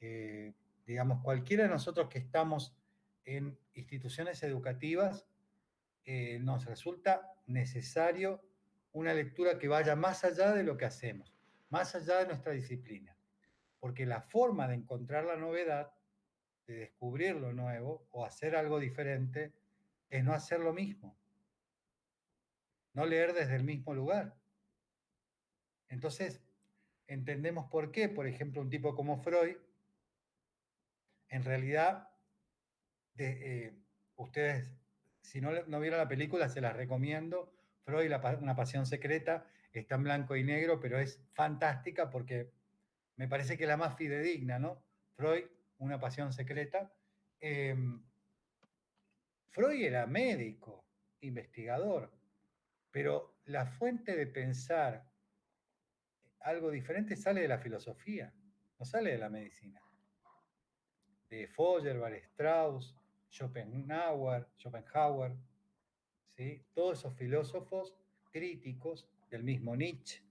eh, digamos, cualquiera de nosotros que estamos en instituciones educativas, nos resulta necesario una lectura que vaya más allá de lo que hacemos, más allá de nuestra disciplina, porque la forma de encontrar la novedad, de descubrir lo nuevo o hacer algo diferente, es no hacer lo mismo, no leer desde el mismo lugar. Entonces, entendemos por qué, por ejemplo, un tipo como Freud, en realidad, ustedes, si no vieron la película, se las recomiendo. Freud, una pasión secreta, está en blanco y negro, pero es fantástica porque me parece que es la más fidedigna, ¿no? Freud, una pasión secreta. Eh, Freud era médico, investigador, pero la fuente de pensar algo diferente sale de la filosofía, no sale de la medicina. De Feuerbach, Strauss, Schopenhauer, ¿sí? Todos esos filósofos críticos del mismo Nietzsche,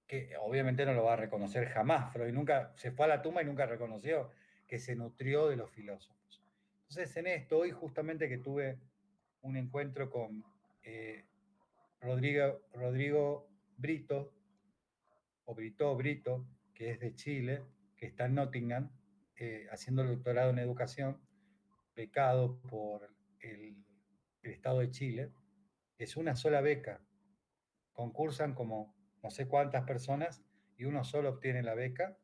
que obviamente no lo va a reconocer jamás. Freud nunca se fue a la tumba y nunca reconoció que se nutrió de los filósofos. Entonces, en esto, hoy justamente que tuve un encuentro con Rodrigo Brito, o Brito, que es de Chile, que está en Nottingham, haciendo el doctorado en educación, becado por el Estado de Chile. Es una sola beca, concursan como no sé cuántas personas y uno solo obtiene la beca.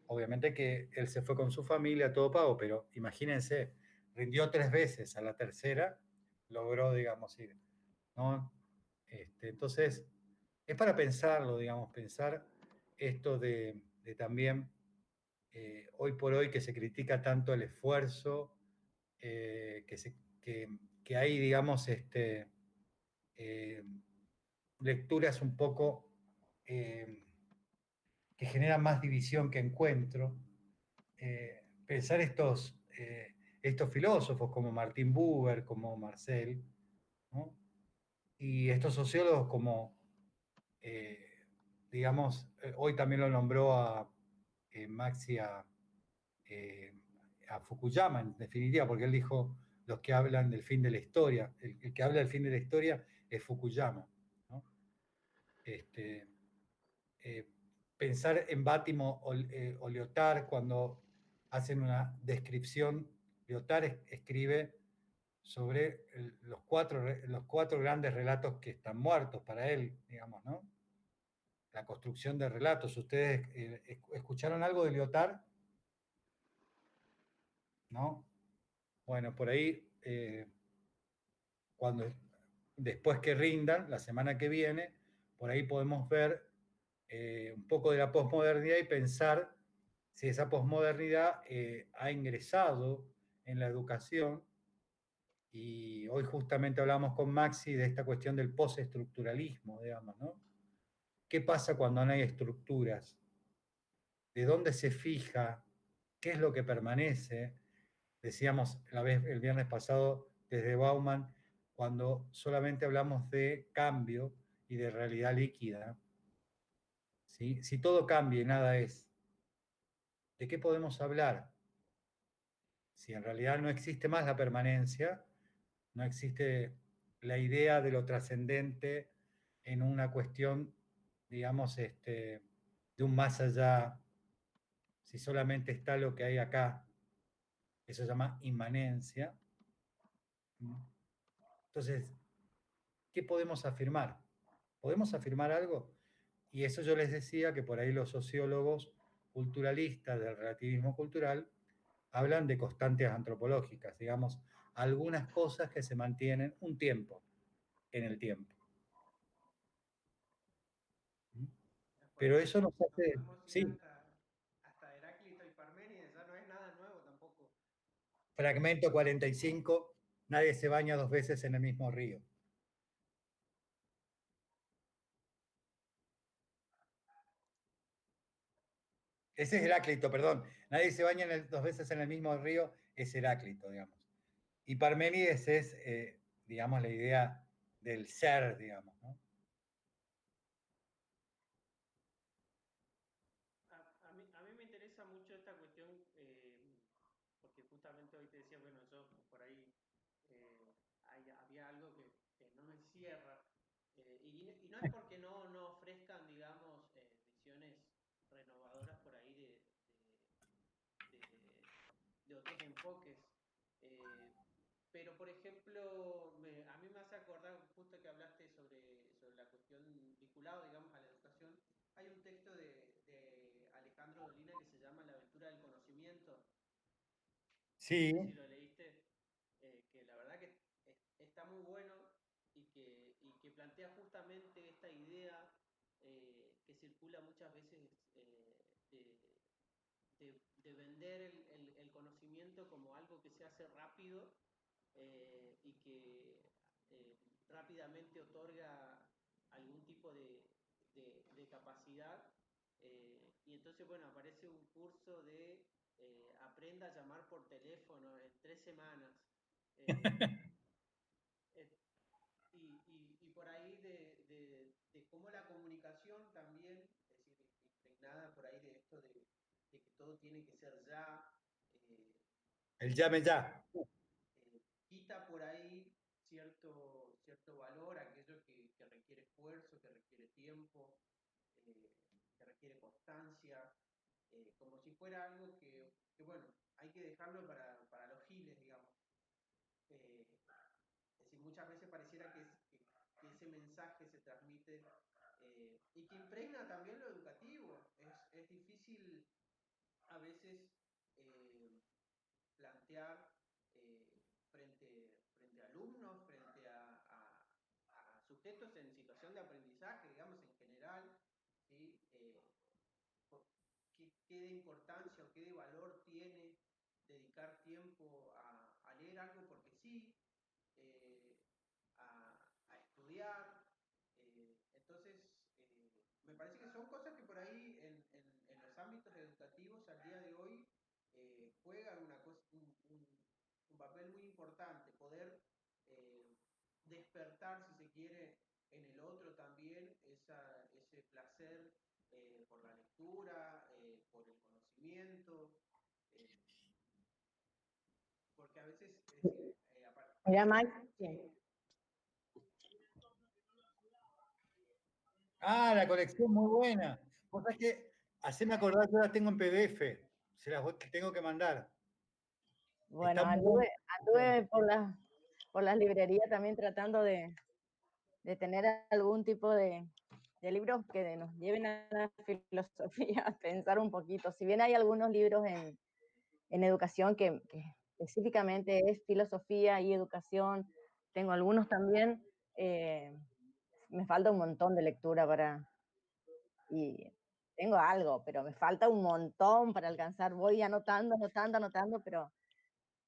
Obviamente que él se fue con su familia, todo pago, pero imagínense, rindió 3 veces, a la tercera logró, digamos, ir, ¿no? Entonces, es para pensarlo, digamos, pensar esto de también, hoy por hoy que se critica tanto el esfuerzo, que hay, digamos, eh, lecturas un poco eh, que generan más división que encuentro. Pensar estos filósofos como Martin Buber, como Marcel, ¿no? Y estos sociólogos como, eh, digamos, hoy también lo nombró a Maxi eh, a Fukuyama, en definitiva, porque él dijo los que hablan del fin de la historia. El que habla del fin de la historia es Fukuyama, ¿no? Este, eh, Pensar en Bátimo o Lyotard cuando hacen una descripción. Lyotard escribe sobre los cuatro grandes relatos que están muertos para él, digamos, ¿no? La construcción de relatos. ¿Ustedes escucharon algo de Lyotard? ¿No? Bueno, por ahí, cuando después que rindan, la semana que viene, por ahí podemos ver un poco de la posmodernidad y pensar si esa posmodernidad ha ingresado en la educación. Y hoy justamente hablamos con Maxi de esta cuestión del postestructuralismo, digamos, ¿no? ¿Qué pasa cuando no hay estructuras? ¿De dónde se fija? ¿Qué es lo que permanece? Decíamos el viernes pasado desde Bauman, cuando solamente hablamos de cambio y de realidad líquida, ¿sí? Si todo cambia y nada es, ¿de qué podemos hablar? Si en realidad no existe más la permanencia, no existe la idea de lo trascendente en una cuestión, digamos, de un más allá, si solamente está lo que hay acá, eso se llama inmanencia. Entonces, ¿qué podemos afirmar? ¿Podemos afirmar algo? Y eso yo les decía que por ahí los sociólogos culturalistas del relativismo cultural hablan de constantes antropológicas, digamos, algunas cosas que se mantienen un tiempo en el tiempo. Pero Después eso nos nos hace, podemos ir sí, hasta Heráclito y Parménides, ya no es nada nuevo tampoco. fragmento 45, nadie se baña 2 veces en el mismo río. Ese es Heráclito, perdón. Nadie se baña 2 veces en el mismo río, es Heráclito, digamos. Y Parménides es, digamos, la idea del ser, digamos, ¿no? A mí me interesa interesa mucho esta cuestión, porque justamente hoy te decía, bueno, yo por ahí había algo que no me cierra, y no es porque no ofrezcan, digamos, visiones renovadoras por ahí de, de otros enfoques. eh, pero, por ejemplo, a mí me hace acordar, justo que hablaste sobre la cuestión vinculada, digamos, a la educación, hay un texto de Alejandro Dolina que se llama La aventura del conocimiento. No Sí, sé si lo leíste, que la verdad que está muy bueno y que plantea justamente esta idea que circula muchas veces de vender el conocimiento como algo que se hace rápido y que rápidamente otorga algún tipo de capacidad. Y entonces, bueno, aparece un curso de aprenda a llamar por teléfono en 3 semanas. Eh, eh, y por ahí de cómo la comunicación también, es decir, impregnada por ahí de esto de que todo tiene que ser ya, eh, el llame ya. quita por ahí cierto valor a aquello que requiere esfuerzo, que requiere tiempo, eh, que requiere constancia, como si fuera algo bueno, hay que dejarlo para los giles, digamos. Eh, es decir, muchas veces pareciera que ese mensaje se transmite y que impregna también lo educativo. Es difícil a veces eh, plantear frente a alumnos, frente a sujetos en situación de aprendizaje, digamos, en general, ¿sí? ¿Qué de importancia o qué de valor tiene dedicar tiempo a leer algo porque sí, eh, a estudiar? Entonces, me parece que son cosas que por ahí en los ámbitos educativos al día de hoy juegan un papel muy importante, poder despertar, si se quiere, en el otro también ese placer por la lectura, por el conocimiento, eh, porque a veces, es decir, Mira, Max, sí, Ah, la colección muy buena. Vos sabés que, haceme acordar, yo la tengo en PDF, se las tengo que mandar. bueno, Está muy buena. anduve por las librerías también tratando de tener algún tipo de libros que nos lleven a la filosofía, a pensar un poquito. Si bien hay algunos libros en educación que específicamente es filosofía y educación, tengo algunos también, me falta un montón de lectura y tengo algo, pero me falta un montón para alcanzar. Voy anotando, pero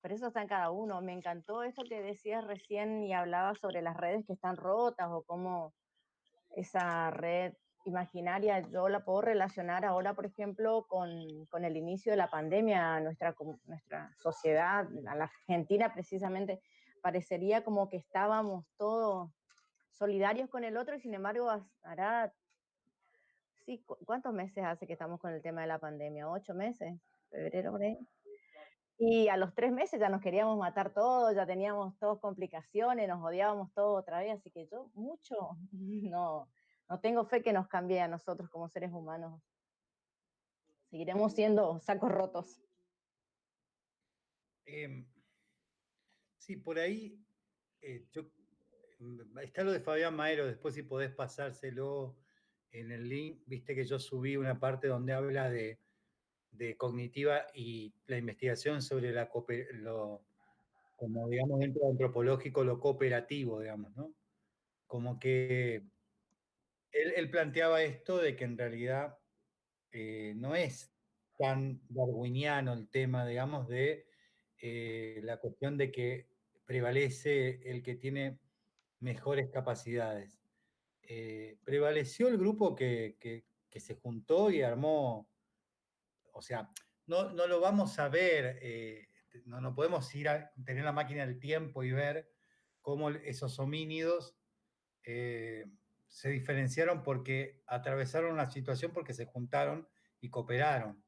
eso está en cada uno. Me encantó esto que decías recién y hablabas sobre las redes que están rotas o cómo esa red imaginaria yo la puedo relacionar ahora, por ejemplo, con el inicio de la pandemia. Nuestra sociedad, a la Argentina precisamente, parecería como que estábamos todos solidarios con el otro y sin embargo hará, sí, ¿cuántos meses hace que estamos con el tema de la pandemia? 8 meses, febrero, por ahí. Y a los 3 meses ya nos queríamos matar todos, ya teníamos todos complicaciones, nos odiábamos todos otra vez, así que yo mucho no tengo fe que nos cambie a nosotros como seres humanos. Seguiremos siendo sacos rotos. Em, sí, por ahí está lo de Fabián Maero, después si podés pasárselo en el link, viste que yo subí una parte donde habla de cognitiva y la investigación sobre como digamos dentro de antropológico, lo cooperativo, digamos, ¿no? Como que él planteaba esto de que en realidad no es tan darwiniano el tema, digamos, de la cuestión de que prevalece el que tiene mejores capacidades. Prevaleció el grupo que se juntó y armó, o sea, no lo vamos a ver, no podemos ir a tener la máquina del tiempo y ver cómo esos homínidos se diferenciaron porque atravesaron la situación porque se juntaron y cooperaron.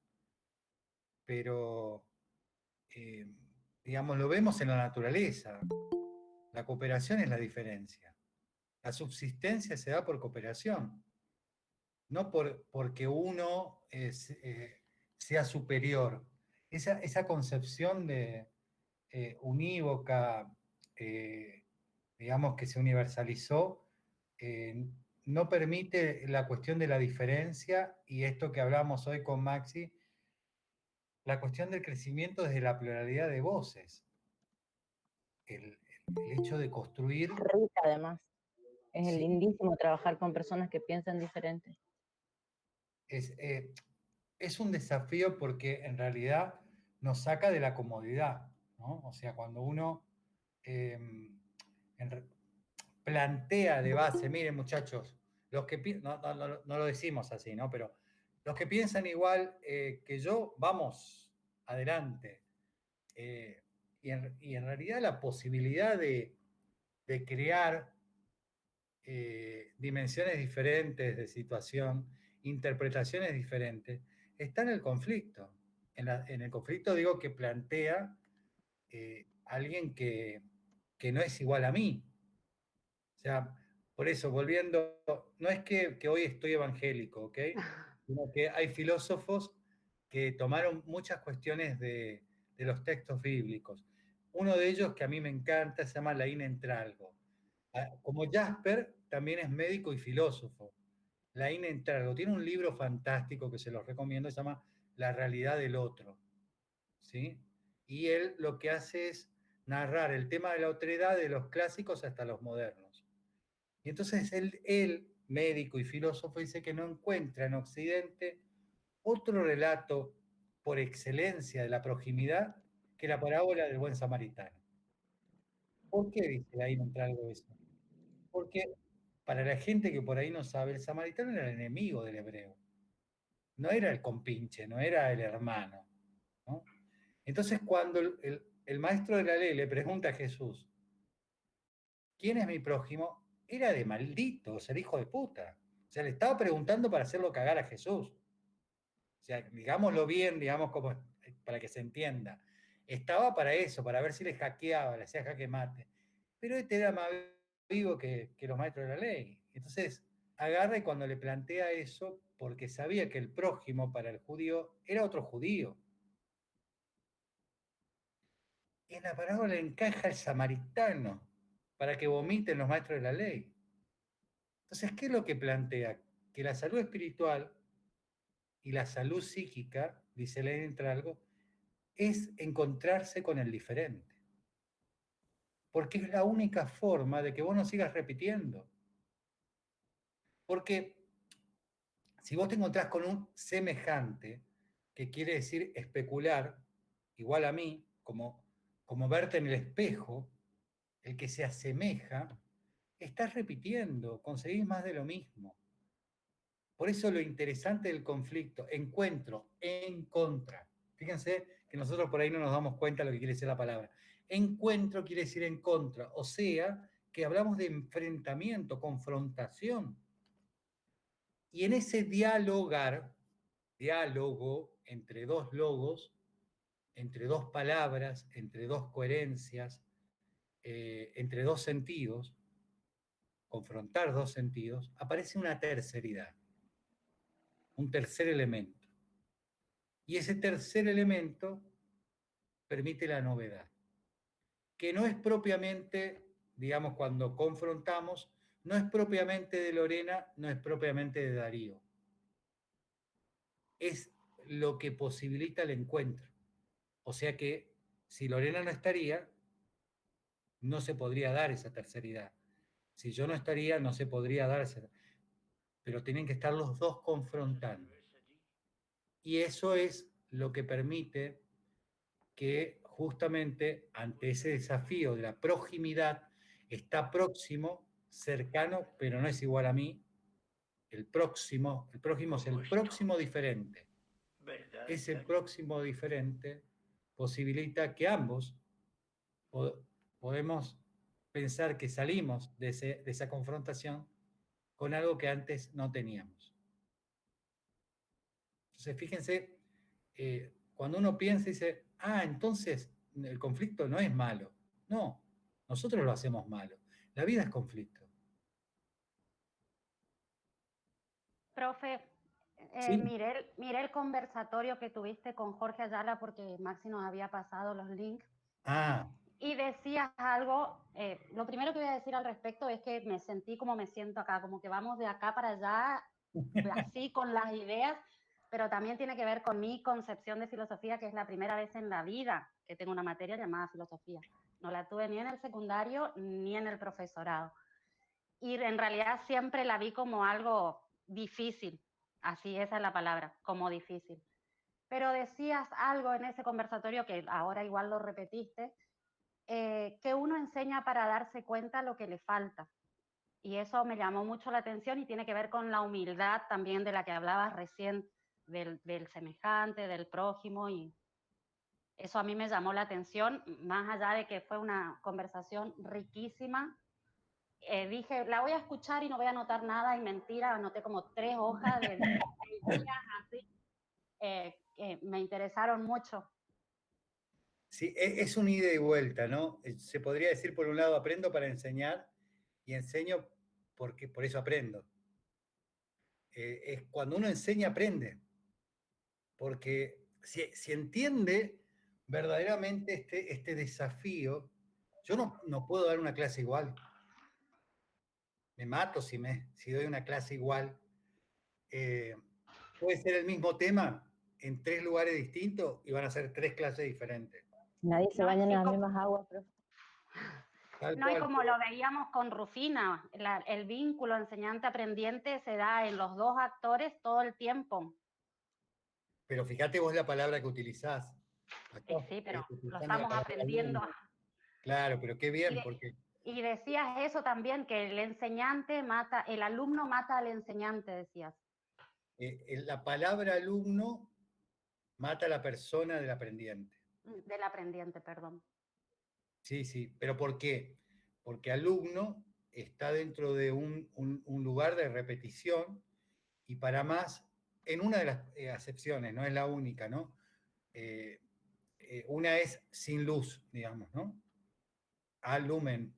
pero digamos, lo vemos en la naturaleza. La cooperación es la diferencia. La subsistencia se da por cooperación, no porque uno sea superior. Esa concepción de unívoca, digamos, que se universalizó, eh, no permite la cuestión de la diferencia y esto que hablamos hoy con Maxi, la cuestión del crecimiento desde la pluralidad de voces. El hecho de construir. Rica, además. Es Sí, lindísimo trabajar con personas que piensan diferente. es un desafío porque en realidad nos saca de la comodidad, ¿no? O sea, cuando uno eh, plantea de base, miren muchachos, los que no lo decimos así, ¿no? Pero los que piensan igual que yo, vamos adelante. Y en realidad la posibilidad de crear dimensiones diferentes de situación, interpretaciones diferentes, está en el conflicto. En el conflicto digo que plantea alguien que no es igual a mí. O sea, por eso, volviendo, no es que hoy estoy evangélico, ¿ok? Sino que hay filósofos que tomaron muchas cuestiones de los textos bíblicos. Uno de ellos que a mí me encanta se llama Laín Entralgo. Como Jasper, también es médico y filósofo. Laín Entralgo tiene un libro fantástico que se los recomiendo, se llama La realidad del otro. ¿Sí? Y él lo que hace es narrar el tema de la otredad de los clásicos hasta los modernos. Y entonces él, médico y filósofo, dice que no encuentra en Occidente otro relato por excelencia de la proximidad que la parábola del buen samaritano. ¿Por qué dice Laín Entralgo eso? Porque para la gente que por ahí no sabe, el samaritano era el enemigo del hebreo. No era el compinche, no era el hermano, ¿no? Entonces, cuando el maestro de la ley le pregunta a Jesús, ¿quién es mi prójimo? Era de maldito, ser hijo de puta. O sea, le estaba preguntando para hacerlo cagar a Jesús. O sea, digámoslo bien, digamos como para que se entienda. Estaba para eso, para ver si le hackeaba, le hacía jaque mate. Pero este era más vivo que los maestros de la ley. Entonces, agarra y cuando le plantea eso, porque sabía que el prójimo para el judío era otro judío. En la parábola encaja el samaritano para que vomiten los maestros de la ley. Entonces, ¿qué es lo que plantea? Que la salud espiritual y la salud psíquica, dice Lenin Tralgo, es encontrarse con el diferente. Porque es la única forma de que vos no sigas repitiendo. Porque si vos te encontrás con un semejante, que quiere decir especular, igual a mí, como verte en el espejo, el que se asemeja, estás repitiendo, conseguís más de lo mismo. Por eso lo interesante del conflicto, encuentro, en contra. Fíjense que nosotros por ahí no nos damos cuenta de lo que quiere decir la palabra. Encuentro quiere decir en contra, o sea, que hablamos de enfrentamiento, confrontación. Y en ese diálogo entre dos logos, entre dos palabras, entre dos coherencias, entre dos sentidos, confrontar dos sentidos, aparece una terceridad, un tercer elemento. Y ese tercer elemento permite la novedad, que no es propiamente, digamos, cuando confrontamos, no es propiamente de Lorena, no es propiamente de Darío. Es lo que posibilita el encuentro. O sea que si Lorena no estaría, no se podría dar esa terceridad. Si yo no estaría, no se podría dar esa. Pero tienen que estar los dos confrontando. Y eso es lo que permite que justamente ante ese desafío de la proximidad, está próximo, cercano, pero no es igual a mí. El próximo es el próximo diferente. Ese próximo diferente posibilita que ambos podemos pensar que salimos de esa confrontación con algo que antes no teníamos. Entonces, fíjense, cuando uno piensa y dice, entonces el conflicto no es malo. No, nosotros lo hacemos malo. La vida es conflicto. Profe, Sí. miré el conversatorio que tuviste con Jorge Ayala porque Maxi nos había pasado los links. Ah, Y decías algo, lo primero que voy a decir al respecto es que me sentí como me siento acá, como que vamos de acá para allá, así con las ideas, pero también tiene que ver con mi concepción de filosofía, que es la primera vez en la vida que tengo una materia llamada filosofía. No la tuve ni en el secundario ni en el profesorado. Y en realidad siempre la vi como algo difícil, así esa es la palabra, como difícil. Pero decías algo en ese conversatorio que ahora igual lo repetiste, que uno enseña para darse cuenta lo que le falta. Y eso me llamó mucho la atención y tiene que ver con la humildad también de la que hablabas recién, del semejante, del prójimo, y eso a mí me llamó la atención, más allá de que fue una conversación riquísima. Dije, la voy a escuchar y no voy a anotar nada, y mentira, anoté como 3 hojas de ideas así, que me interesaron mucho. sí, es un ida y vuelta, ¿no? Se podría decir, por un lado, aprendo para enseñar y enseño porque por eso aprendo. Es cuando uno enseña, aprende. Porque si entiende verdaderamente este desafío, yo no puedo dar una clase igual. Me mato si doy una clase igual. Eh, puede ser el mismo tema en 3 lugares distintos y van a ser 3 clases diferentes. Nadie se No, baña en las mismas aguas, profe. Tal no, y cual. como lo veíamos con Rufina, el vínculo enseñante-aprendiente se da en los dos actores todo el tiempo. Pero fíjate vos la palabra que utilizás. Acá Sí, pero lo utilizando la estamos palabra aprendiendo. alumno. Claro, pero qué Y, bien, de, porque y decías eso también, que el enseñante mata, el alumno mata al enseñante, decías. la palabra alumno mata a la persona del aprendiente. Del aprendiente, perdón. Sí, sí, pero ¿por qué? Porque alumno está dentro de un lugar de repetición y para más, en una de las acepciones, no es la única, ¿no? Eh, una es sin luz, digamos, ¿no? Alumen,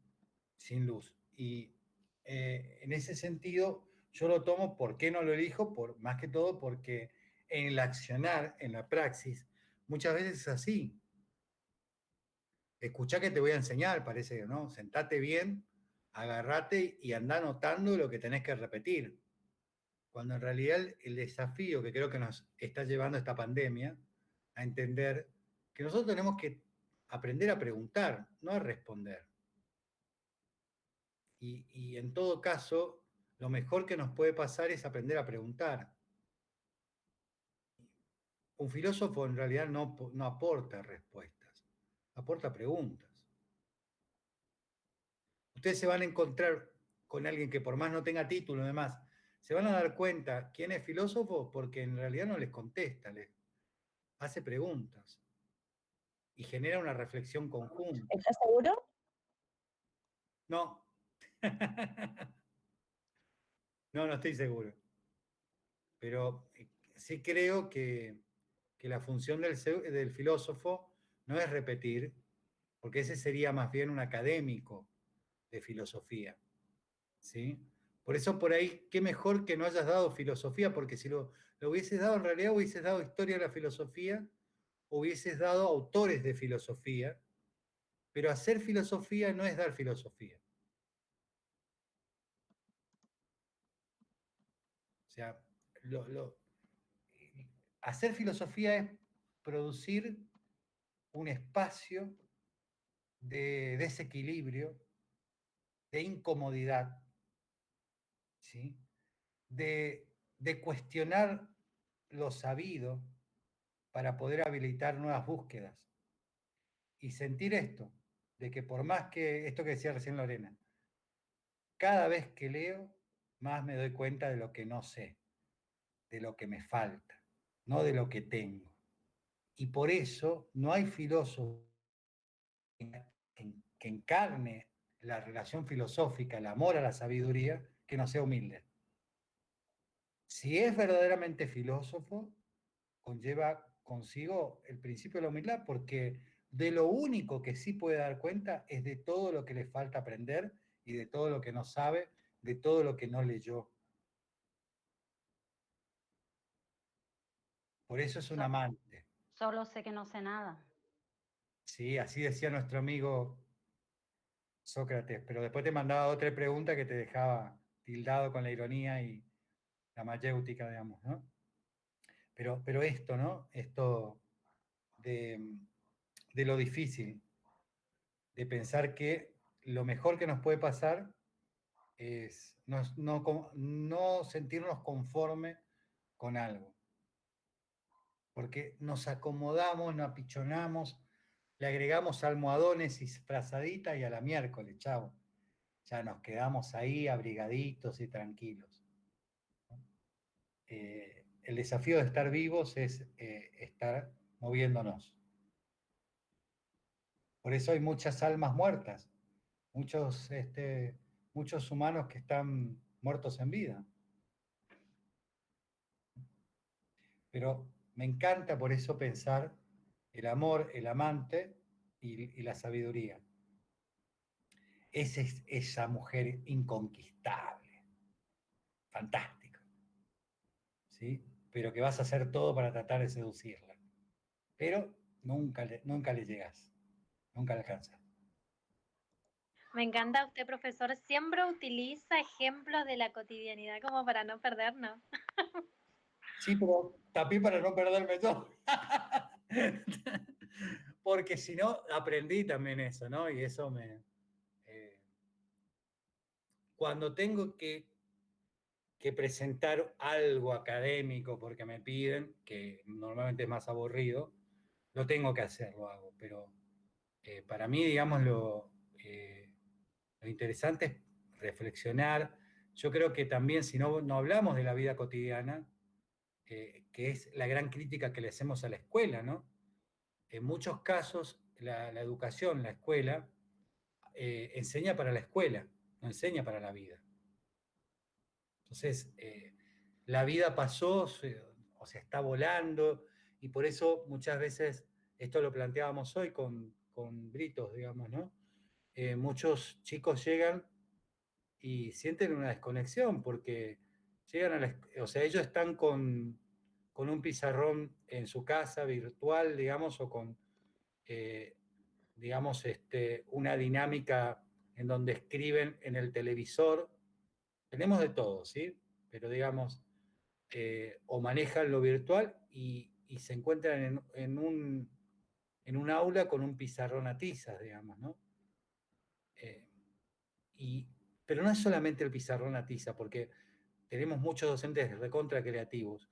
sin luz. Y en ese sentido, yo lo tomo, ¿por qué no lo elijo? Más que todo porque en el accionar, en la praxis, muchas veces es así. Escuchá que te voy a enseñar, parece, ¿no? Sentate bien, agarrate y andá anotando lo que tenés que repetir. Cuando en realidad el desafío que creo que nos está llevando esta pandemia a entender que nosotros tenemos que aprender a preguntar, no a responder. Y en todo caso, lo mejor que nos puede pasar es aprender a preguntar. Un filósofo en realidad no aporta respuestas, aporta preguntas. Ustedes se van a encontrar con alguien que por más no tenga título y demás, se van a dar cuenta quién es filósofo porque en realidad no les contesta, les hace preguntas y genera una reflexión conjunta. ¿Estás seguro? No, no estoy seguro, pero sí creo que la función del filósofo no es repetir, porque ese sería más bien un académico de filosofía, ¿sí? Por eso por ahí, qué mejor que no hayas dado filosofía, porque si lo hubieses dado, en realidad hubieses dado historia de la filosofía, hubieses dado autores de filosofía, pero hacer filosofía no es dar filosofía. O sea, hacer filosofía es producir un espacio de desequilibrio, de incomodidad, ¿sí? de cuestionar lo sabido para poder habilitar nuevas búsquedas. Y sentir esto, de que por más que, esto que decía recién Lorena, cada vez que leo, más me doy cuenta de lo que no sé, de lo que me falta, no de lo que tengo. Y por eso no hay filósofo que encarne la relación filosófica, el amor a la sabiduría, que no sea humilde. Si es verdaderamente filósofo, conlleva consigo el principio de la humildad, porque de lo único que sí puede dar cuenta es de todo lo que le falta aprender y de todo lo que no sabe, de todo lo que no leyó. Por eso es un So- amante. Solo sé que no sé nada. Sí, así decía nuestro amigo Sócrates, pero después te mandaba otra pregunta que te dejaba tildado con la ironía y la mayéutica, digamos, ¿no? Pero esto, ¿no? Esto de, de lo difícil, de pensar que lo mejor que nos puede pasar es no sentirnos conforme con algo, porque nos acomodamos, nos apichonamos, le agregamos almohadones y frazaditas y a la miércoles, chao. Ya nos quedamos ahí abrigaditos y tranquilos. El desafío de estar vivos es estar moviéndonos. Por eso hay muchas almas muertas, muchos humanos que están muertos en vida. Pero me encanta por eso pensar el amor, el amante y la sabiduría. Esa es esa mujer inconquistable, fantástica, ¿sí? Pero que vas a hacer todo para tratar de seducirla. Pero nunca le llegas, nunca le alcanzas. Me encanta usted, profesor, siempre utiliza ejemplos de la cotidianidad como para no perdernos. Sí, pero también para no perderme yo. Porque si no, aprendí también eso, ¿no? Y eso eh, cuando tengo que presentar algo académico porque me piden, que normalmente es más aburrido, lo tengo que hacer, lo hago. Pero para mí, digamos, lo interesante es reflexionar. Yo creo que también, si no hablamos de la vida cotidiana, que es la gran crítica que le hacemos a la escuela, ¿no? En muchos casos, la educación, la escuela, enseña para la escuela, no enseña para la vida. Entonces, la vida pasó, o sea, está volando, y por eso muchas veces, esto lo planteábamos hoy con Britos, digamos, ¿no? Muchos chicos llegan y sienten una desconexión porque llegan o sea, ellos están con un pizarrón en su casa virtual, digamos, o con, eh, digamos, una dinámica en donde escriben en el televisor. Tenemos de todo, ¿sí? Pero digamos, o manejan lo virtual y se encuentran en un aula con un pizarrón a tizas, digamos, ¿no? Eh, y, pero no es solamente el pizarrón a tiza, porque tenemos muchos docentes recontra creativos,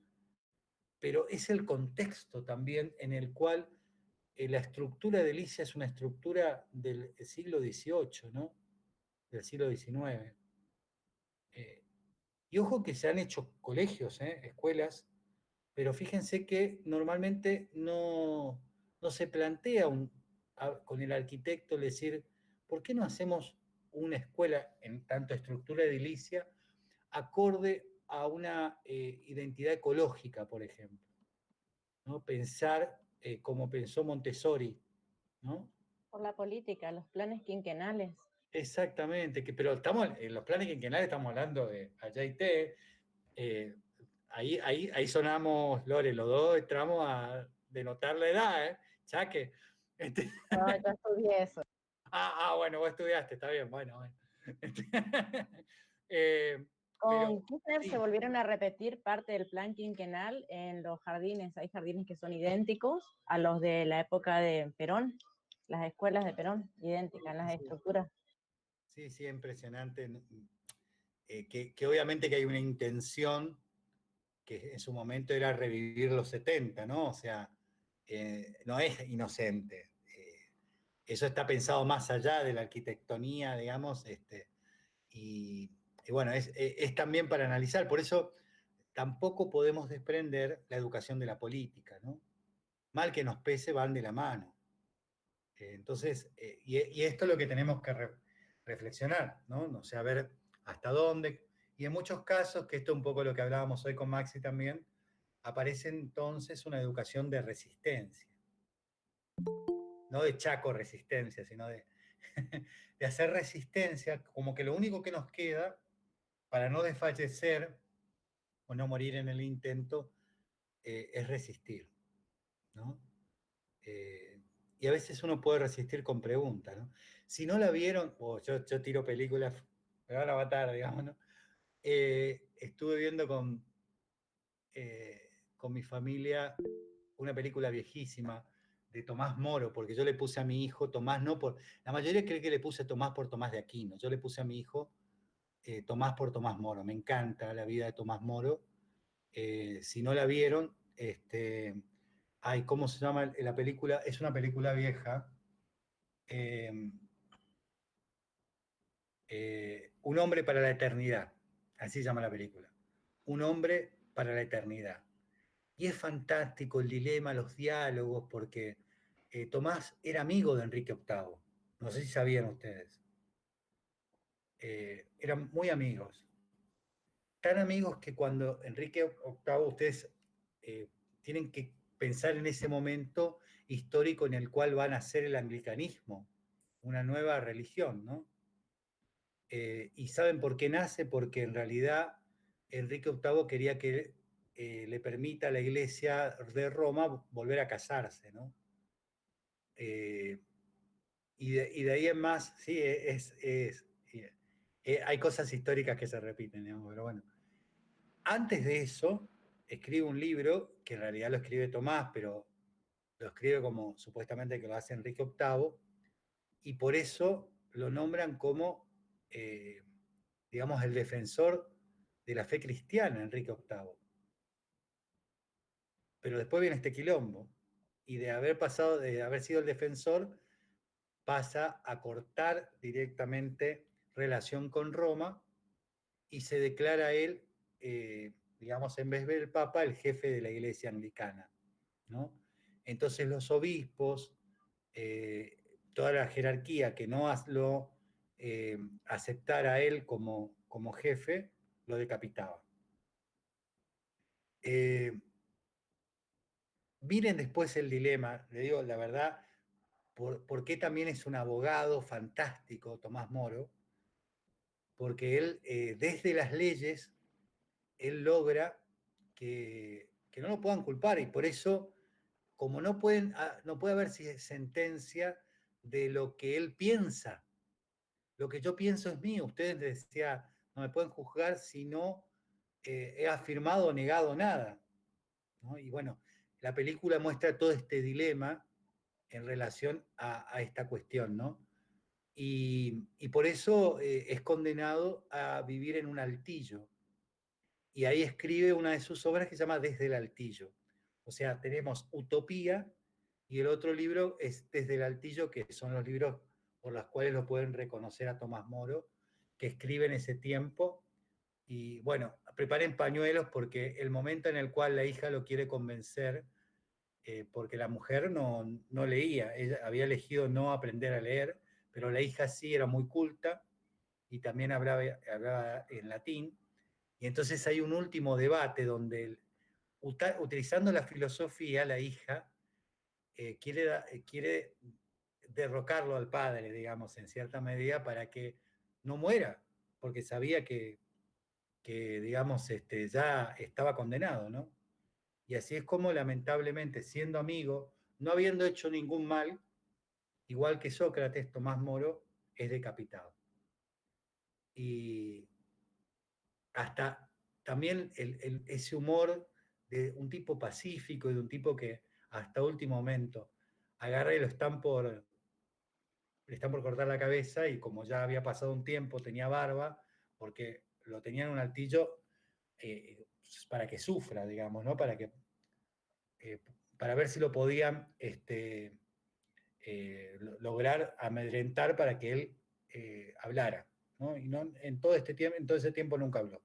pero es el contexto también en el cual la estructura de Licia es una estructura del siglo XVIII, ¿no? Del siglo XIX. Eh, y ojo que se han hecho colegios, escuelas, pero fíjense que normalmente no se plantea con el arquitecto decir, ¿por qué no hacemos una escuela en tanto estructura edilicia acorde a una identidad ecológica, por ejemplo? ¿No? Pensar como pensó Montessori, ¿no? Por la política, los planes quinquenales. Exactamente, pero estamos en los planes quinquenales, estamos hablando de allá y té. eh, ahí sonamos, Lore, los dos entramos a denotar la edad, ¿eh? Chaque. Este, No, yo estudié eso. bueno, vos estudiaste, está bien, bueno. Este, eh, pero Con Kirchner se sí, volvieron a repetir parte del plan quinquenal en los jardines. Hay jardines que son idénticos a los de la época de Perón, las escuelas de Perón, idénticas en las sí, estructuras. sí, sí, impresionante. Que obviamente que hay una intención que en su momento era revivir los 70, ¿no? O sea, no es inocente. Eso está pensado más allá de la arquitectonía, digamos, y bueno, es también para analizar. Por eso tampoco podemos desprender la educación de la política, ¿no? Mal que nos pese, van de la mano. Entonces, y esto es lo que tenemos que reflexionar, ¿no? O sea, ver hasta dónde. Y en muchos casos, que esto es un poco lo que hablábamos hoy con Maxi también, aparece entonces una educación de resistencia, no de Chaco resistencia, sino de, de hacer resistencia, como que lo único que nos queda para no desfallecer o no morir en el intento es resistir, ¿no? Y a veces uno puede resistir con preguntas, ¿no? Si no la vieron, yo tiro películas, me van a matar, digamos, ¿no? Estuve viendo con mi familia una película viejísima de Tomás Moro, porque yo le puse a mi hijo Tomás, no por. La mayoría cree que le puse Tomás por Tomás de Aquino. Yo le puse a mi hijo Tomás por Tomás Moro. Me encanta la vida de Tomás Moro. Si no la vieron, ay, ¿cómo se llama la película? Es una película vieja. Un hombre para la eternidad. Así se llama la película. Un hombre para la eternidad. Y es fantástico el dilema, los diálogos, porque Tomás era amigo de Enrique VIII. No sé si sabían ustedes. Eran muy amigos. Tan amigos que cuando Enrique VIII, ustedes tienen que pensar en ese momento histórico en el cual va a nacer el anglicanismo, una nueva religión, ¿no? ¿Y saben por qué nace? Porque en realidad Enrique VIII quería que le permita a la iglesia de Roma volver a casarse, ¿no? Y de ahí en más, sí, hay cosas históricas que se repiten, digamos, pero bueno. Antes de eso, escribe un libro, que en realidad lo escribe Tomás, pero lo escribe como supuestamente que lo hace Enrique VIII, y por eso lo nombran como, digamos, el defensor de la fe cristiana, Enrique VIII. Pero después viene este quilombo, y de haber sido el defensor, pasa a cortar directamente relación con Roma y se declara él, digamos, en vez del Papa, el jefe de la Iglesia anglicana, ¿no? Entonces los obispos, toda la jerarquía que no lo aceptara a él como jefe, lo decapitaba. Miren después el dilema, le digo la verdad, por qué también es un abogado fantástico Tomás Moro, porque él, desde las leyes, él logra que no lo puedan culpar y por eso, como no puede haber sentencia de lo que él piensa, lo que yo pienso es mío, ustedes decían, no me pueden juzgar si no he afirmado o negado nada, ¿no? Y bueno, la película muestra todo este dilema en relación a esta cuestión, ¿no? Y por eso es condenado a vivir en un altillo. Y ahí escribe una de sus obras que se llama Desde el Altillo. O sea, tenemos Utopía y el otro libro es Desde el Altillo, que son los libros por los cuales lo pueden reconocer a Tomás Moro, que escribe en ese tiempo. Y bueno, preparen pañuelos porque el momento en el cual la hija lo quiere convencer, porque la mujer no leía, ella había elegido no aprender a leer, pero la hija sí era muy culta y también hablaba en latín. Y entonces hay un último debate donde, utilizando la filosofía, la hija quiere derrocarlo al padre, digamos, en cierta medida, para que no muera, porque sabía que digamos, ya estaba condenado, ¿no? Y así es como, lamentablemente, siendo amigo, no habiendo hecho ningún mal, igual que Sócrates, Tomás Moro es decapitado. Y hasta también ese humor de un tipo pacífico y de un tipo que hasta último momento agarra y le están por cortar la cabeza, y como ya había pasado un tiempo, tenía barba, porque lo tenían en un altillo para que sufra, digamos, ¿no? Para ver si lo podían lograr amedrentar para que él hablara, ¿no? Y no, en todo ese tiempo nunca habló.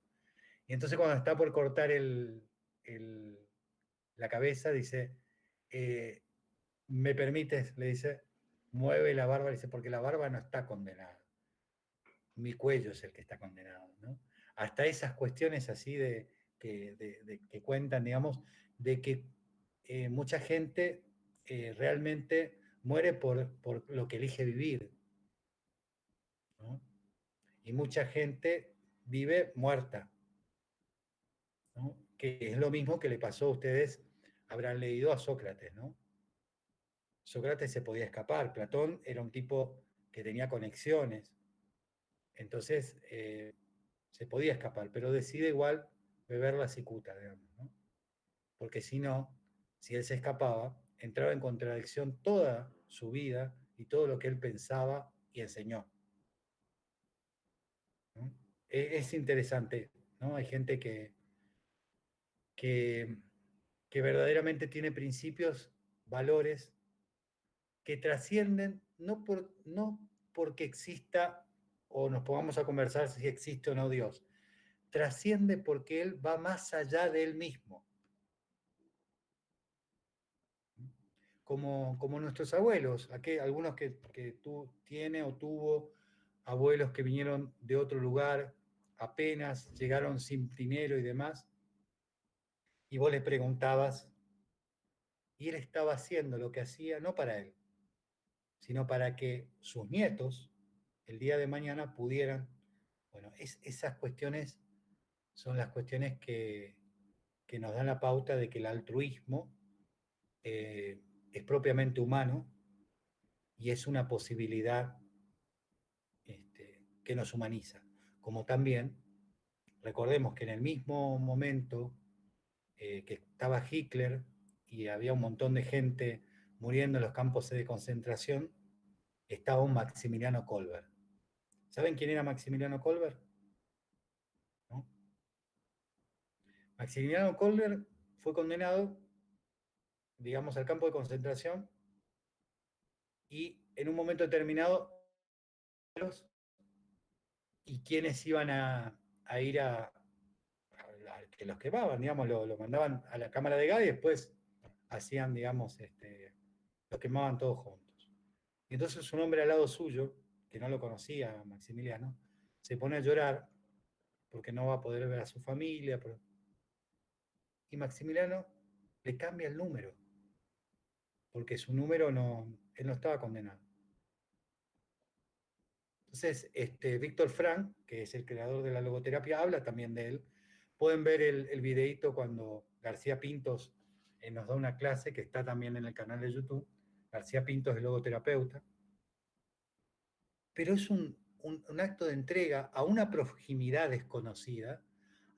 Y entonces cuando está por cortar la cabeza, dice, ¿me permites? Le dice, mueve la barba, le dice, porque la barba no está condenada. Mi cuello es el que está condenado, ¿no? Hasta esas cuestiones así que cuentan, digamos, de que mucha gente realmente muere por lo que elige vivir, ¿no? Y mucha gente vive muerta, ¿no? Que es lo mismo que le pasó a ustedes, habrán leído a Sócrates, ¿no? Sócrates se podía escapar, Platón era un tipo que tenía conexiones, entonces se podía escapar, pero decide igual beber la cicuta, digamos, ¿no? Porque si no, si él se escapaba, entraba en contradicción toda su vida y todo lo que él pensaba y enseñó, ¿no? Es interesante, ¿no? Hay gente que, que verdaderamente tiene principios, valores que trascienden no porque exista o nos pongamos a conversar si existe o no Dios, trasciende porque Él va más allá de Él mismo. Como nuestros abuelos, algunos que tú tienes o tuvo abuelos que vinieron de otro lugar, apenas llegaron sin dinero y demás, y vos les preguntabas, y él estaba haciendo lo que hacía no para él, sino para que sus nietos el día de mañana pudieran, bueno, esas cuestiones son las cuestiones que nos dan la pauta de que el altruismo es propiamente humano y es una posibilidad que nos humaniza. Como también, recordemos que en el mismo momento que estaba Hitler y había un montón de gente muriendo en los campos de concentración, estaba un Maximiliano Kolbe. ¿Saben quién era Maximiliano Kolbe? ¿No? Maximiliano Kolbe fue condenado, digamos, al campo de concentración y en un momento determinado, y quienes iban a ir que los quemaban, digamos, lo mandaban a la cámara de gas y después hacían, digamos, los quemaban todos juntos. Y entonces un hombre al lado suyo, que no lo conocía, Maximiliano, se pone a llorar porque no va a poder ver a su familia. Y Maximiliano le cambia el número, porque su número él no estaba condenado. Entonces, Víctor Frank, que es el creador de la logoterapia, habla también de él. Pueden ver el videíto cuando García Pintos nos da una clase, que está también en el canal de YouTube. García Pintos es logoterapeuta. Pero es un acto de entrega a una proximidad desconocida,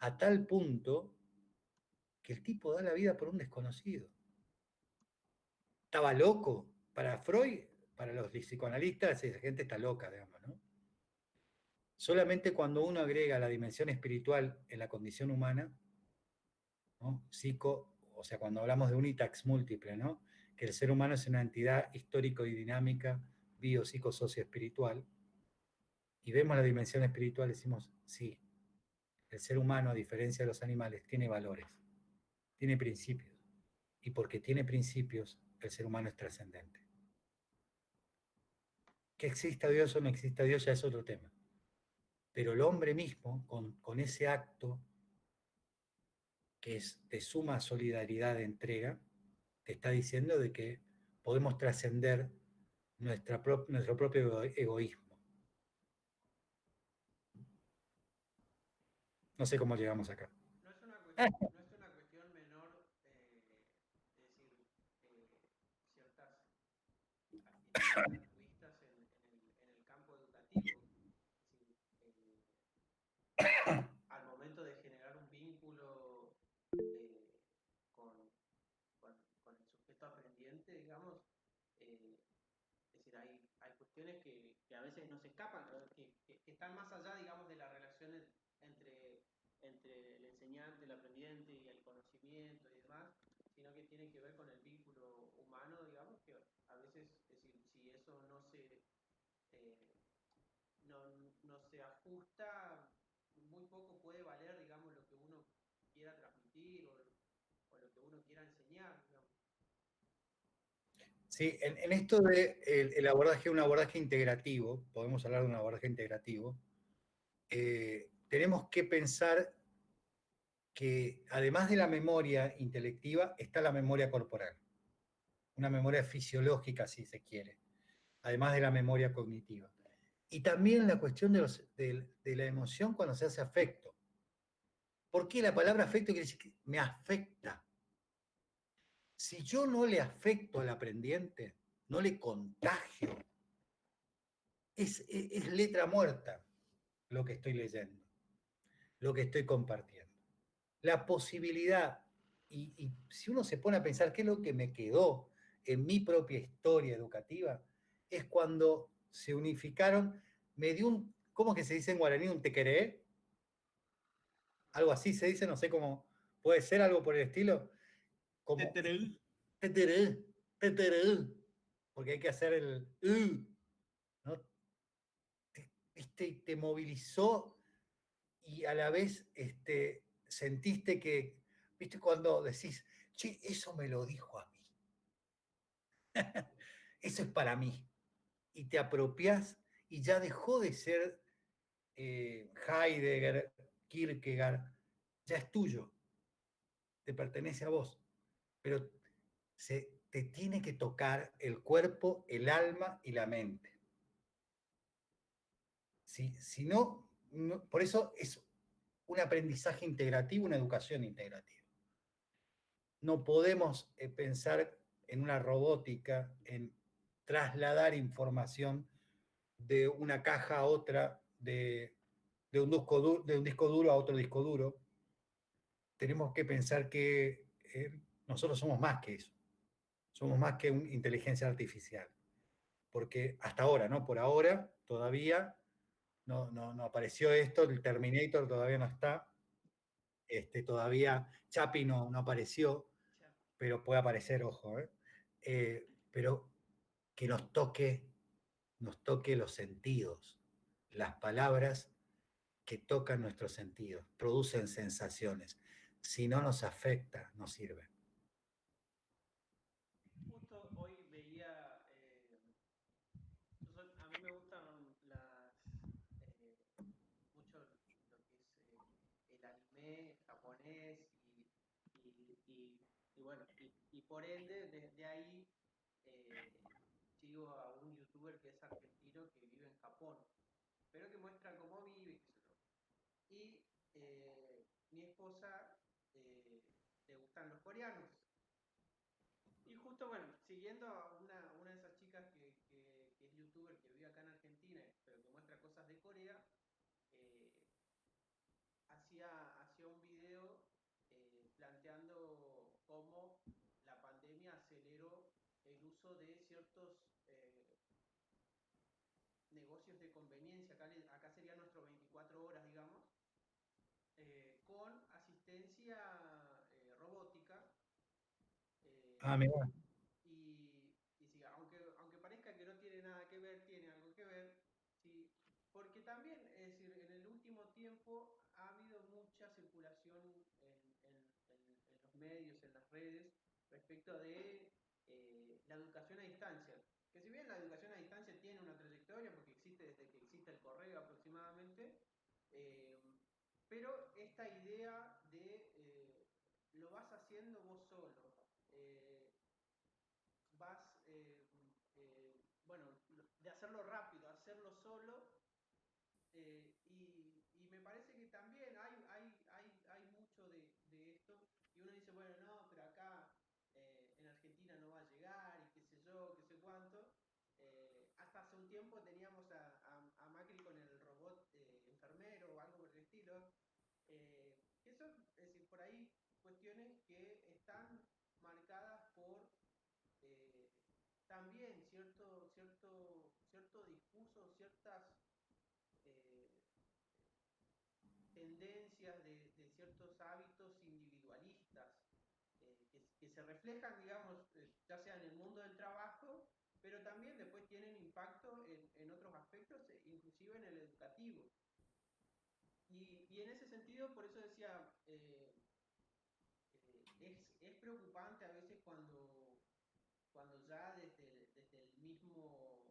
a tal punto que el tipo da la vida por un desconocido. Estaba loco. Para Freud, para los psicoanalistas, esa gente está loca, digamos, ¿no? Solamente cuando uno agrega la dimensión espiritual en la condición humana, ¿no? O sea, cuando hablamos de un itax múltiple, ¿no? Que el ser humano es una entidad histórico y dinámica, bio, psico, socio, espiritual, y vemos la dimensión espiritual, decimos, sí, el ser humano, a diferencia de los animales, tiene valores, tiene principios, y porque tiene principios, el ser humano es trascendente. Que exista Dios o no exista Dios ya es otro tema. Pero el hombre mismo, con ese acto que es de suma solidaridad de entrega, te está diciendo de que podemos trascender nuestro propio egoísmo. No sé cómo llegamos acá. No es una cuestión menor, es decir, ciertas actitudes altruistas en el campo educativo. Es decir, al momento de generar un vínculo con, con el sujeto aprendiente, digamos, es decir, hay cuestiones que a veces nos escapan, que están más allá, digamos, de las relaciones entre el enseñante, el aprendiente y el conocimiento y demás, sino que tienen que ver con el vínculo humano, digamos, que a veces, es decir, si eso eh, no se ajusta, muy poco puede valer, digamos, lo que uno quiera transmitir o lo que uno quiera enseñar, digamos. Sí, en esto de el abordaje, un abordaje integrativo, podemos hablar de un abordaje integrativo, tenemos que pensar que además de la memoria intelectiva está la memoria corporal, una memoria fisiológica si se quiere, además de la memoria cognitiva. Y también la cuestión de la emoción cuando se hace afecto. ¿Por qué la palabra afecto quiere decir que me afecta? Si yo no le afecto al aprendiente, no le contagio, es letra muerta lo que estoy leyendo, lo que estoy compartiendo. La posibilidad, y si uno se pone a pensar qué es lo que me quedó en mi propia historia educativa, es cuando se unificaron, me dio un, ¿cómo que se dice en guaraní? Un tequeré, algo así se dice, no sé cómo, puede ser algo por el estilo, como teteré, teteré, porque hay que hacer el ¿no? Te movilizó y a la vez sentiste que, viste, cuando decís, che, eso me lo dijo a mí, eso es para mí, y te apropiás y ya dejó de ser Heidegger, Kierkegaard, ya es tuyo, te pertenece a vos, pero te tiene que tocar el cuerpo, el alma y la mente. Si no, por eso es un aprendizaje integrativo, una educación integrativa. No podemos pensar en una robótica, en trasladar información de una caja a otra, de un disco duro a otro disco duro. Tenemos que pensar que nosotros somos más que eso. Somos más que una inteligencia artificial. Porque hasta ahora, ¿no? Por ahora, todavía no apareció esto, el Terminator todavía no está, todavía Chapi no apareció, pero puede aparecer, ojo, pero que nos toque los sentidos, las palabras que tocan nuestros sentidos, producen sensaciones. Si no nos afecta, no sirve. Justo hoy veía, a mí me gustan mucho lo que es el anime japonés y bueno, y por ende, desde ahí eh, sigo a un youtuber que es argentino que vive en Japón, pero que muestra cómo vive, qué sé yo. Y mi esposa le gustan los coreanos. Y justo, bueno, siguiendo a una de esas chicas que es youtuber, que vive acá en Argentina, pero que muestra cosas de Corea, eh, hacía un video planteando cómo la pandemia aceleró el uso de ciertos negocios de conveniencia, acá sería nuestro 24 horas, digamos, con asistencia robótica. Ah, mira. Y sí, aunque parezca que no tiene nada que ver, tiene algo que ver, ¿sí? Porque también, es decir, en el último tiempo ha habido mucha circulación en los medios, en las redes, respecto de la educación a distancia. Que si bien la educación a distancia tiene una trayectoria, porque existe desde que existe el correo aproximadamente, eh, pero esta idea de lo vas haciendo vos solo. Vas, bueno, de hacerlo rápido, hacerlo solo, y me parece que también hay mucho de esto, y uno dice, bueno, no, pero acá en Argentina no va a llegar, y qué sé yo, qué sé cuánto. Hasta hace un tiempo teníamos a Macri con el robot enfermero o algo por el estilo, que son, es decir, por ahí cuestiones que están marcadas por eh, también cierto discurso, ciertas eh, tendencias de ciertos hábitos individualistas que se reflejan, digamos, ya sea en el mundo del trabajo, pero también después tienen impacto en otros aspectos, inclusive en el educativo. Y en ese sentido, por eso decía, es preocupante a veces cuando ya desde el mismo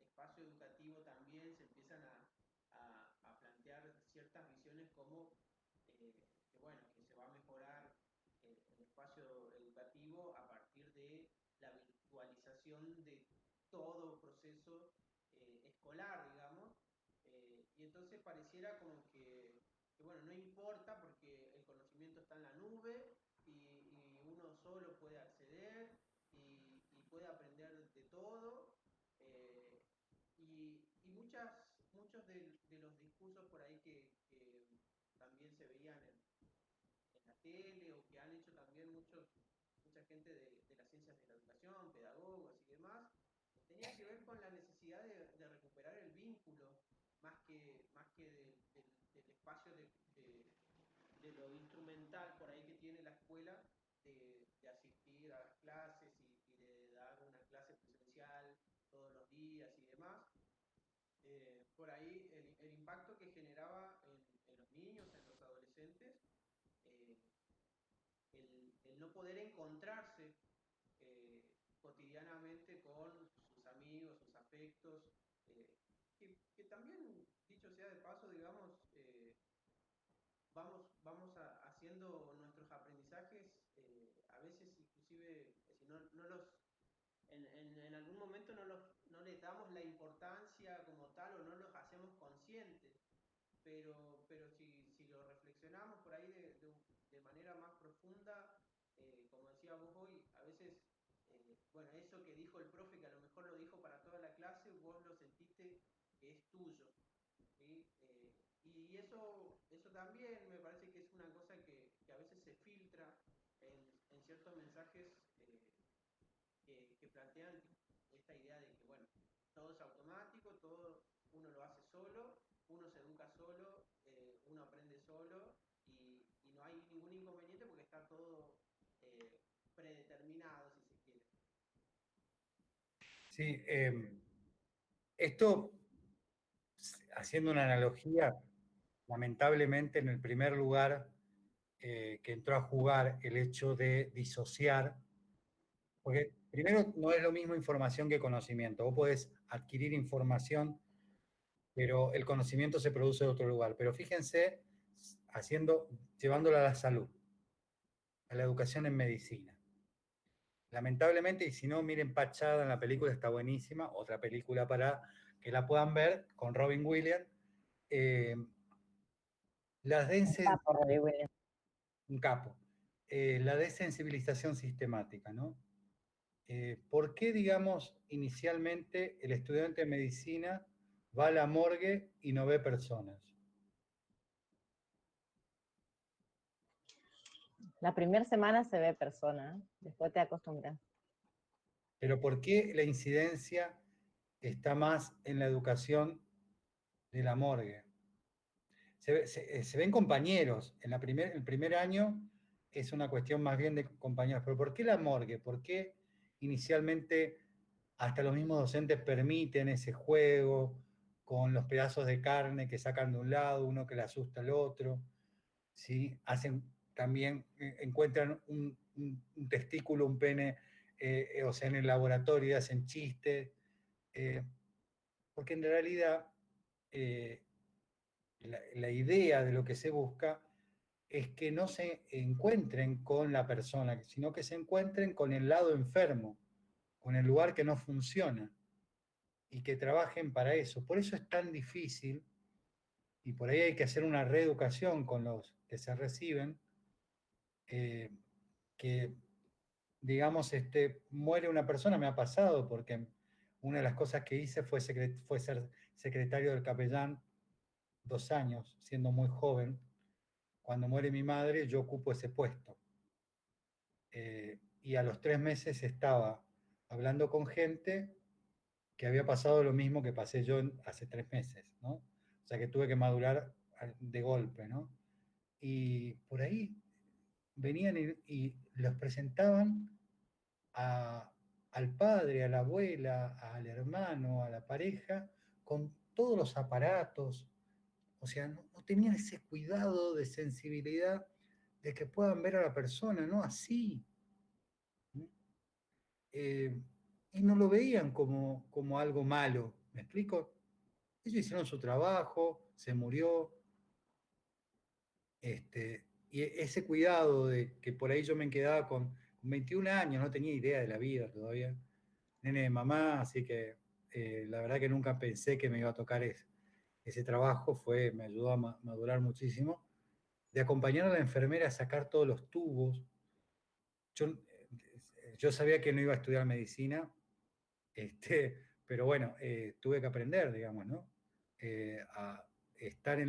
espacio educativo también se empiezan a plantear ciertas visiones como que bueno, que se va escolar, digamos, y entonces pareciera como que, bueno, no importa porque el conocimiento está en la nube y uno solo puede acceder y puede aprender de todo. Y muchos de los discursos por ahí que también se veían en la tele o que han hecho también mucha gente de las ciencias de la educación, pedagogos y demás, tenían que ver con la necesidad de recuperar el vínculo más que del espacio de lo instrumental por ahí que tiene la escuela, de asistir a las clases y de dar una clase presencial todos los días y demás. Por ahí el impacto que generaba en los niños, en los adolescentes, eh, el no poder encontrarse cotidianamente con sus amigos, sus afectos, que también, dicho sea de paso, digamos, vamos haciendo nuestros aprendizajes, a veces inclusive, si no los, en algún momento no les damos la importancia como tal o no los hacemos conscientes, pero si lo reflexionamos por ahí de manera más profunda, como decía vos hoy, a veces, bueno, eso que dijo el profe, que a lo mejor lo dijo para toda la clase, vos lo sentiste que es tuyo, ¿sí? Y eso también me parece que es una cosa que a veces se filtra en ciertos mensajes que plantean esta idea de que, bueno, todo es automático, todo uno lo hace solo, uno se educa solo, uno aprende solo y no hay ningún inconveniente porque está todo predeterminado, si se quiere. Sí, esto, haciendo una analogía, lamentablemente en el primer lugar que entró a jugar el hecho de disociar, porque primero no es lo mismo información que conocimiento. Vos podés adquirir información, pero el conocimiento se produce de otro lugar. Pero fíjense, llevándola a la salud, a la educación en medicina. Lamentablemente, y si no, miren Pachada en la película, está buenísima, otra película para que la puedan ver, con Robin Williams. La un capo. La desensibilización sistemática, ¿no? ¿Por qué, digamos, inicialmente el estudiante de medicina va a la morgue y no ve personas? La primera semana se ve persona, después te acostumbras. Pero ¿por qué la incidencia está más en la educación de la morgue? Se ven compañeros. El primer año es una cuestión más bien de compañeros. Pero ¿por qué la morgue? ¿Por qué inicialmente hasta los mismos docentes permiten ese juego con los pedazos de carne que sacan de un lado, uno que le asusta al otro? ¿Sí? Hacen también, encuentran un testículo, un pene, o sea, en el laboratorio y hacen chistes, porque en realidad la idea de lo que se busca es que no se encuentren con la persona, sino que se encuentren con el lado enfermo, con el lugar que no funciona, y que trabajen para eso. Por eso es tan difícil, y por ahí hay que hacer una reeducación con los que se reciben, que, digamos, muere una persona, me ha pasado, porque una de las cosas que hice fue ser secretario del capellán 2 años, siendo muy joven. Cuando muere mi madre, yo ocupo ese puesto. Y a los 3 meses estaba hablando con gente que había pasado lo mismo que pasé yo hace 3 meses, ¿no? O sea que tuve que madurar de golpe, ¿no? Y por ahí venían y los presentaban al padre, a la abuela, al hermano, a la pareja, con todos los aparatos. O sea, no tenían ese cuidado de sensibilidad de que puedan ver a la persona, ¿no? Así. Y no lo veían como algo malo, ¿me explico? Ellos hicieron su trabajo, se murió, y ese cuidado de que por ahí yo me quedaba con 21 años, no tenía idea de la vida todavía, nene de mamá, así que la verdad que nunca pensé que me iba a tocar ese trabajo, me ayudó a madurar muchísimo, de acompañar a la enfermera a sacar todos los tubos. Yo sabía que no iba a estudiar medicina, pero bueno, tuve que aprender, digamos, ¿no? A estar en